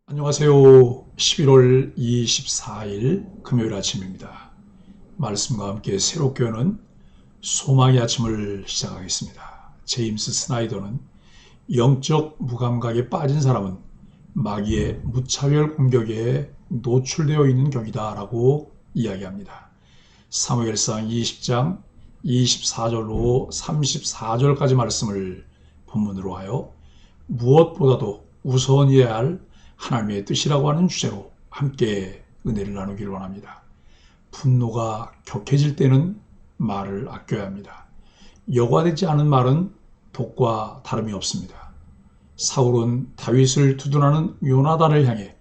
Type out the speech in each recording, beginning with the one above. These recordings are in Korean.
안녕하세요. 11월 24일 금요일 아침입니다. 말씀과 함께 새롭게 오는 소망의 아침을 시작하겠습니다. 제임스 스나이더는 영적 무감각에 빠진 사람은 마귀의 무차별 공격에 노출되어 있는 격이다 라고 이야기합니다. 사무엘상 20장 24절로 34절까지 말씀을 본문으로 하여 무엇보다도 우선이어야 할 하나님의 뜻이라고 하는 주제로 함께 은혜를 나누기를 원합니다. 분노가 격해질 때는 말을 아껴야 합니다. 여과되지 않은 말은 독과 다름이 없습니다. 사울은 다윗을 두둔하는 요나단을 향해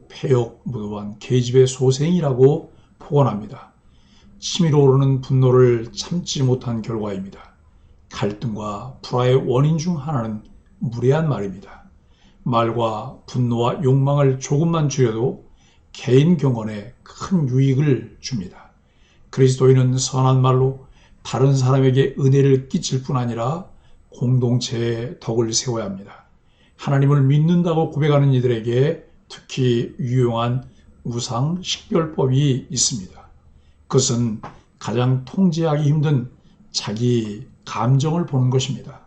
폐역 무도한 계집의 소생이라고 포언합니다. 치밀어 오르는 분노를 참지 못한 결과입니다. 갈등과 불화의 원인 중 하나는 무례한 말입니다. 말과 분노와 욕망을 조금만 줄여도 개인 경건에 큰 유익을 줍니다. 그리스도인은 선한 말로 다른 사람에게 은혜를 끼칠 뿐 아니라 공동체의 덕을 세워야 합니다. 하나님을 믿는다고 고백하는 이들에게 특히 유용한 우상 식별법이 있습니다. 그것은 가장 통제하기 힘든 자기 감정을 보는 것입니다.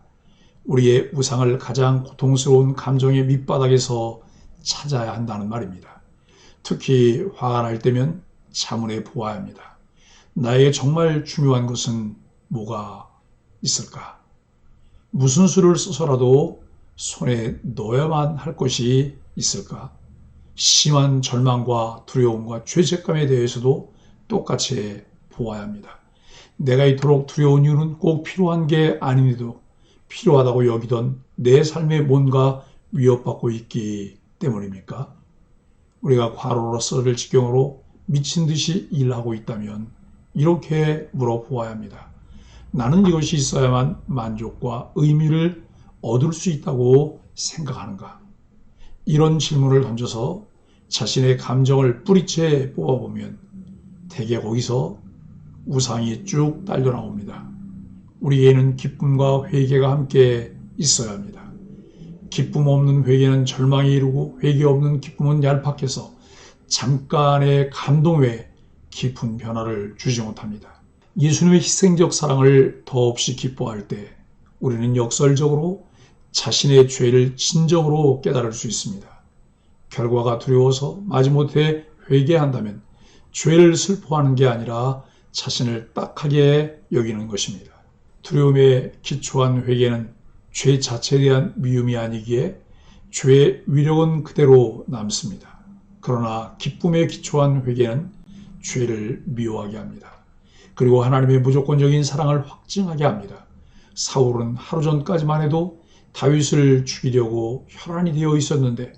우리의 우상을 가장 고통스러운 감정의 밑바닥에서 찾아야 한다는 말입니다. 특히 화가 날 때면 자문해 보아야 합니다. 나에게 정말 중요한 것은 뭐가 있을까? 무슨 수를 써서라도 손에 넣어야만 할 것이 있을까? 심한 절망과 두려움과 죄책감에 대해서도 똑같이 보아야 합니다. 내가 이토록 두려운 이유는 꼭 필요한 게 아닌데도 필요하다고 여기던 내 삶에 뭔가 위협받고 있기 때문입니까? 우리가 과로로 쓰러질 지경으로 미친 듯이 일하고 있다면 이렇게 물어보아야 합니다. 나는 이것이 있어야만 만족과 의미를 얻을 수 있다고 생각하는가? 이런 질문을 던져서 자신의 감정을 뿌리채 뽑아보면 대개 거기서 우상이 쭉 딸려 나옵니다. 우리에게는 기쁨과 회개가 함께 있어야 합니다. 기쁨 없는 회개는 절망에 이르고 회개 없는 기쁨은 얄팍해서 잠깐의 감동 외에 깊은 변화를 주지 못합니다. 예수님의 희생적 사랑을 더없이 기뻐할 때 우리는 역설적으로 자신의 죄를 진정으로 깨달을 수 있습니다. 결과가 두려워서 마지못해 회개한다면 죄를 슬퍼하는 게 아니라 자신을 딱하게 여기는 것입니다. 두려움에 기초한 회개는 죄 자체에 대한 미움이 아니기에 죄의 위력은 그대로 남습니다. 그러나 기쁨에 기초한 회개는 죄를 미워하게 합니다. 그리고 하나님의 무조건적인 사랑을 확증하게 합니다. 사울은 하루 전까지만 해도 다윗을 죽이려고 혈안이 되어 있었는데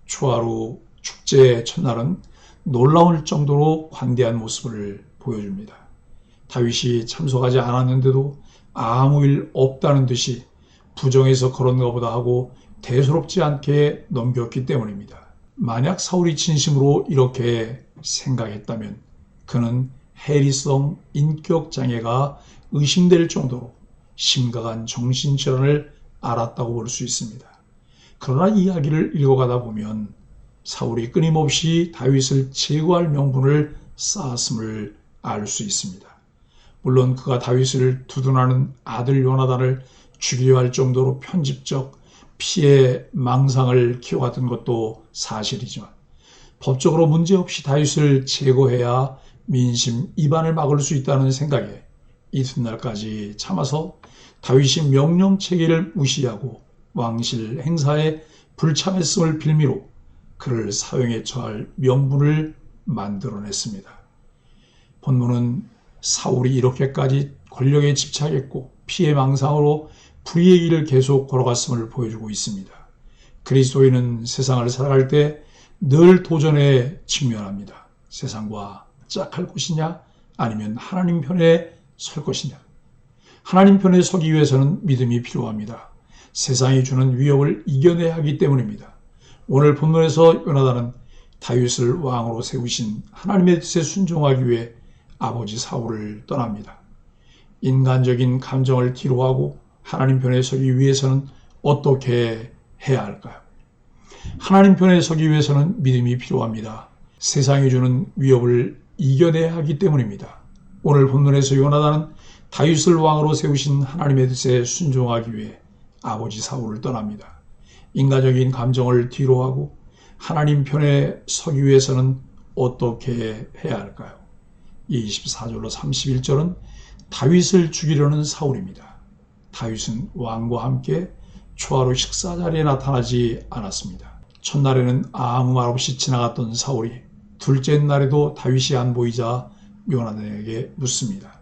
초하루 축제 첫날은 놀라울 정도로 관대한 모습을 보여줍니다. 다윗이 참석하지 않았는데도 아무 일 없다는 듯이 부정해서 그런가 보다 하고 대수롭지 않게 넘겼기 때문입니다. 만약 사울이 진심으로 이렇게 생각했다면 그는 해리성 인격장애가 의심될 정도로 심각한 정신질환을 앓았다고 볼 수 있습니다. 그러나 이야기를 읽어가다 보면 사울이 끊임없이 다윗을 제거할 명분을 쌓았음을 알 수 있습니다. 물론 그가 다윗을 두둔하는 아들 요나단을 죽이려 할 정도로 편집적 피해 망상을 키워갔던 것도 사실이지만 법적으로 문제없이 다윗을 제거해야 민심 이반을 막을 수 있다는 생각에 이튿날까지 참아서 다윗이 명령체계를 무시하고 왕실 행사에 불참했음을 빌미로 그를 사형에 처할 명분을 만들어냈습니다. 본문은 사울이 이렇게까지 권력에 집착했고 피해망상으로 불의의 길을 계속 걸어갔음을 보여주고 있습니다. 그리스도인은 세상을 살아갈 때 늘 도전에 직면합니다. 세상과 짝할 것이냐 아니면 하나님 편에 설 것이냐. 하나님 편에 서기 위해서는 믿음이 필요합니다. 세상이 주는 위협을 이겨내야 하기 때문입니다. 오늘 본문에서 요나단은 다윗을 왕으로 세우신 하나님의 뜻에 순종하기 위해 아버지 사울을 떠납니다. 인간적인 감정을 뒤로하고 하나님 편에 서기 위해서는 어떻게 해야 할까요? 하나님 편에 서기 위해서는 믿음이 필요합니다. 세상이 주는 위협을 이겨내야 하기 때문입니다. 오늘 본문에서 요나단은 다윗을 왕으로 세우신 하나님의 뜻에 순종하기 위해 아버지 사울을 떠납니다. 인간적인 감정을 뒤로하고 하나님 편에 서기 위해서는 어떻게 해야 할까요? 24절로 31절은 다윗을 죽이려는 사울입니다. 다윗은 왕과 함께 초하루 식사 자리에 나타나지 않았습니다. 첫날에는 아무 말 없이 지나갔던 사울이 둘째 날에도 다윗이 안 보이자 요나단에게 묻습니다.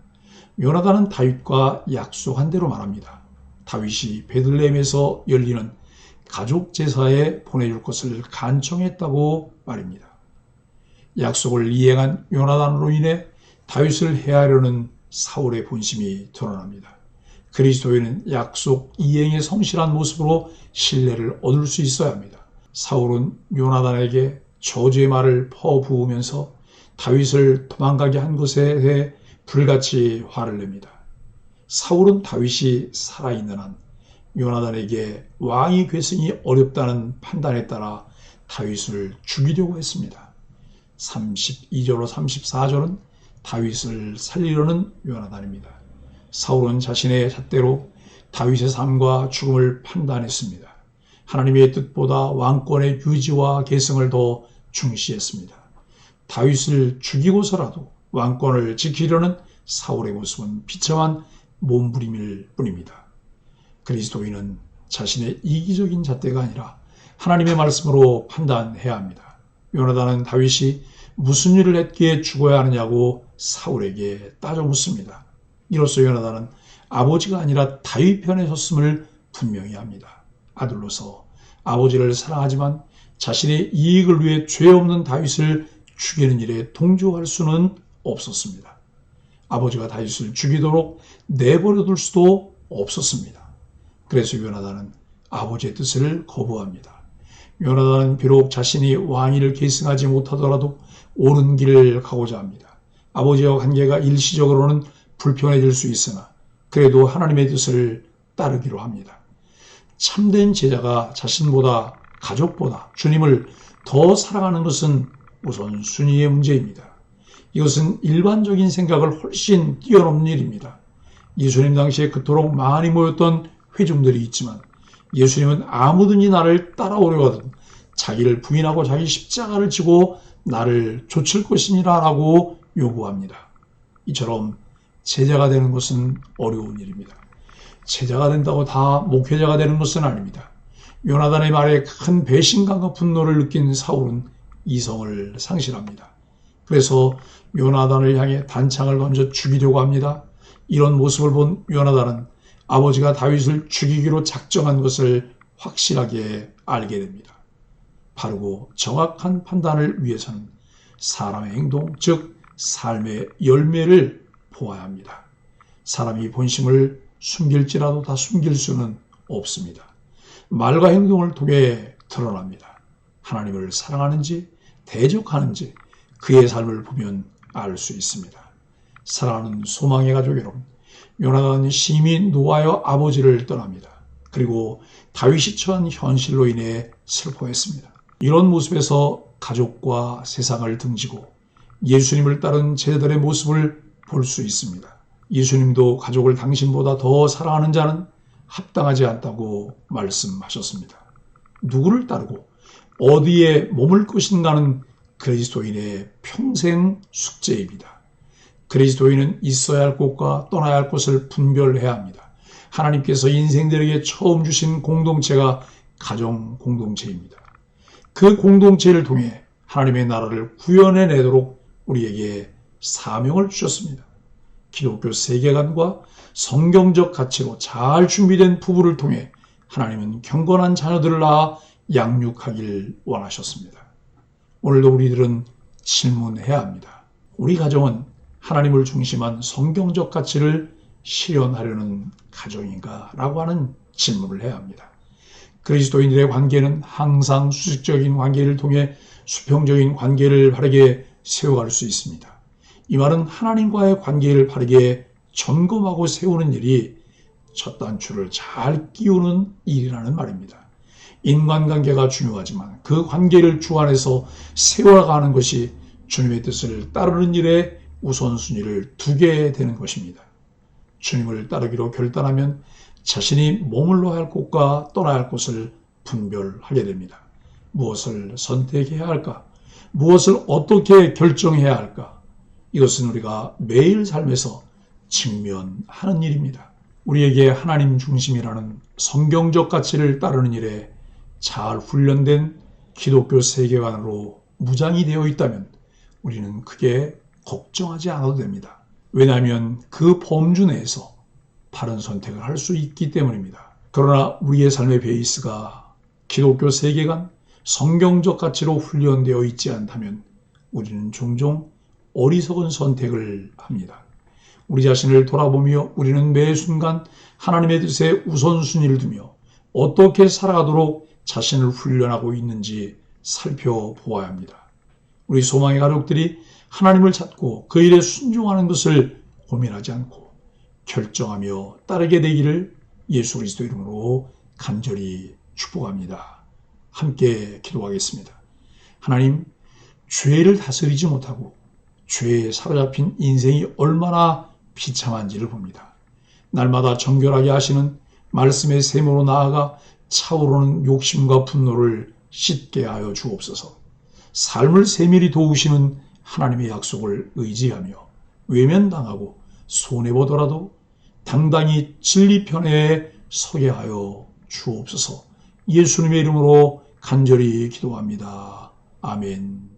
요나단은 다윗과 약속한 대로 말합니다. 다윗이 베들레헴에서 열리는 가족 제사에 보내줄 것을 간청했다고 말입니다. 약속을 이행한 요나단으로 인해 다윗을 해하려는 사울의 본심이 드러납니다. 그리스도인은 약속 이행에 성실한 모습으로 신뢰를 얻을 수 있어야 합니다. 사울은 요나단에게 저주의 말을 퍼부으면서 다윗을 도망가게 한 것에 대해 불같이 화를 냅니다. 사울은 다윗이 살아있는 한 요나단에게 왕위 계승이 어렵다는 판단에 따라 다윗을 죽이려고 했습니다. 32절로 34절은 다윗을 살리려는 요나단입니다. 사울은 자신의 잣대로 다윗의 삶과 죽음을 판단했습니다. 하나님의 뜻보다 왕권의 유지와 계승을 더 중시했습니다. 다윗을 죽이고서라도 왕권을 지키려는 사울의 모습은 비참한 몸부림일 뿐입니다. 그리스도인은 자신의 이기적인 잣대가 아니라 하나님의 말씀으로 판단해야 합니다. 요나단은 다윗이 무슨 일을 했기에 죽어야 하느냐고 사울에게 따져 묻습니다. 이로써 요나단은 아버지가 아니라 다윗 편에 섰음을 분명히 합니다. 아들로서 아버지를 사랑하지만 자신의 이익을 위해 죄 없는 다윗을 죽이는 일에 동조할 수는 없었습니다. 아버지가 다윗을 죽이도록 내버려둘 수도 없었습니다. 그래서 요나단은 아버지의 뜻을 거부합니다. 요나단은 비록 자신이 왕위를 계승하지 못하더라도 옳은 길을 가고자 합니다. 아버지와 관계가 일시적으로는 불편해질 수 있으나 그래도 하나님의 뜻을 따르기로 합니다. 참된 제자가 자신보다 가족보다 주님을 더 사랑하는 것은 우선 순위의 문제입니다. 이것은 일반적인 생각을 훨씬 뛰어넘는 일입니다. 예수님 당시에 그토록 많이 모였던 회중들이 있지만 예수님은 아무든지 나를 따라오려 하든 자기를 부인하고 자기 십자가를 지고 나를 좇을 것이니라 라고 요구합니다. 이처럼 제자가 되는 것은 어려운 일입니다. 제자가 된다고 다 목회자가 되는 것은 아닙니다. 요나단의 말에 큰 배신감과 분노를 느낀 사울은 이성을 상실합니다. 그래서 요나단을 향해 단창을 던져 죽이려고 합니다. 이런 모습을 본 요나단은 아버지가 다윗을 죽이기로 작정한 것을 확실하게 알게 됩니다. 바르고 정확한 판단을 위해서는 사람의 행동, 즉 삶의 열매를 보아야 합니다. 사람이 본심을 숨길지라도 다 숨길 수는 없습니다. 말과 행동을 통해 드러납니다. 하나님을 사랑하는지 대적하는지 그의 삶을 보면 알 수 있습니다. 사랑하는 소망의 가족 여러분, 요나단은 심히 노하여 아버지를 떠납니다. 그리고 다윗이 처한 현실로 인해 슬퍼했습니다. 이런 모습에서 가족과 세상을 등지고 예수님을 따른 제자들의 모습을 볼 수 있습니다. 예수님도 가족을 당신보다 더 사랑하는 자는 합당하지 않다고 말씀하셨습니다. 누구를 따르고 어디에 머물 것인가는 그리스도인의 평생 숙제입니다. 그리스도인은 있어야 할 곳과 떠나야 할 곳을 분별해야 합니다. 하나님께서 인생들에게 처음 주신 공동체가 가정 공동체입니다. 그 공동체를 통해 하나님의 나라를 구현해내도록 우리에게 사명을 주셨습니다. 기독교 세계관과 성경적 가치로 잘 준비된 부부를 통해 하나님은 경건한 자녀들을 낳아 양육하길 원하셨습니다. 오늘도 우리들은 질문해야 합니다. 우리 가정은 하나님을 중심한 성경적 가치를 실현하려는 가정인가? 라고 하는 질문을 해야 합니다. 그리스도인들의 관계는 항상 수직적인 관계를 통해 수평적인 관계를 바르게 세워갈 수 있습니다. 이 말은 하나님과의 관계를 바르게 점검하고 세우는 일이 첫 단추를 잘 끼우는 일이라는 말입니다. 인간관계가 중요하지만 그 관계를 주 안에서 세워가는 것이 주님의 뜻을 따르는 일에 우선순위를 두게 되는 것입니다. 주님을 따르기로 결단하면 자신이 머물러야 할 곳과 떠나야 할 곳을 분별하게 됩니다. 무엇을 선택해야 할까? 무엇을 어떻게 결정해야 할까? 이것은 우리가 매일 삶에서 직면하는 일입니다. 우리에게 하나님 중심이라는 성경적 가치를 따르는 일에 잘 훈련된 기독교 세계관으로 무장이 되어 있다면 우리는 크게 걱정하지 않아도 됩니다. 왜냐하면 그 범주 내에서 바른 선택을 할 수 있기 때문입니다. 그러나 우리의 삶의 베이스가 기독교 세계관, 성경적 가치로 훈련되어 있지 않다면 우리는 종종 어리석은 선택을 합니다. 우리 자신을 돌아보며 우리는 매 순간 하나님의 뜻에 우선순위를 두며 어떻게 살아가도록 자신을 훈련하고 있는지 살펴보아야 합니다. 우리 소망의 가족들이 하나님을 찾고 그 일에 순종하는 것을 고민하지 않고 결정하며 따르게 되기를 예수 그리스도 이름으로 간절히 축복합니다. 함께 기도하겠습니다. 하나님, 죄를 다스리지 못하고 죄에 사로잡힌 인생이 얼마나 비참한지를 봅니다. 날마다 정결하게 하시는 말씀의 세모로 나아가 차오르는 욕심과 분노를 씻게 하여 주옵소서. 삶을 세밀히 도우시는 하나님의 약속을 의지하며 외면당하고 손해보더라도 당당히 진리편에 서게 하여 주옵소서. 예수님의 이름으로 간절히 기도합니다. 아멘.